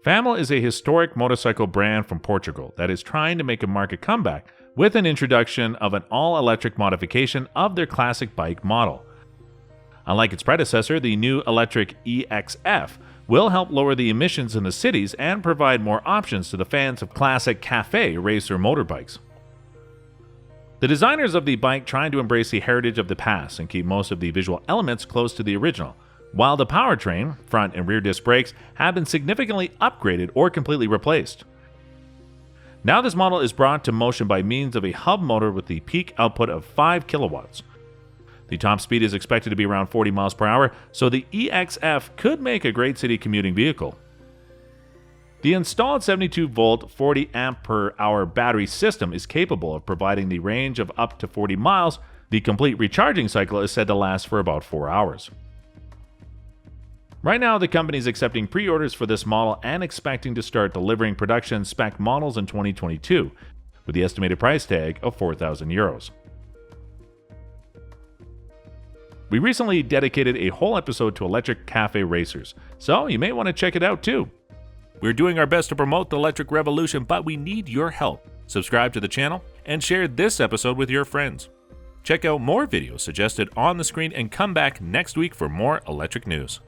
Famel is a historic motorcycle brand from Portugal that is trying to make a market comeback with an introduction of an all-electric modification of their classic bike model. Unlike its predecessor, the new electric E-XF will help lower the emissions in the cities and provide more options to the fans of classic cafe racer motorbikes. The designers of the bike tried to embrace the heritage of the past and keep most of the visual elements close to the original, while the powertrain, front and rear disc brakes, have been significantly upgraded or completely replaced. Now this model is brought to motion by means of a hub motor with the peak output of 5 kilowatts. The top speed is expected to be around 40 miles per hour, so the E-XF could make a great city commuting vehicle. The installed 72-volt, 40 amp per hour battery system is capable of providing the range of up to 40 miles. The complete recharging cycle is said to last for about 4 hours. Right now, the company is accepting pre-orders for this model and expecting to start delivering production spec models in 2022, with the estimated price tag of €4,000. We recently dedicated a whole episode to electric cafe racers, so you may want to check it out too. We're doing our best to promote the electric revolution, but we need your help. Subscribe to the channel and share this episode with your friends. Check out more videos suggested on the screen and come back next week for more electric news.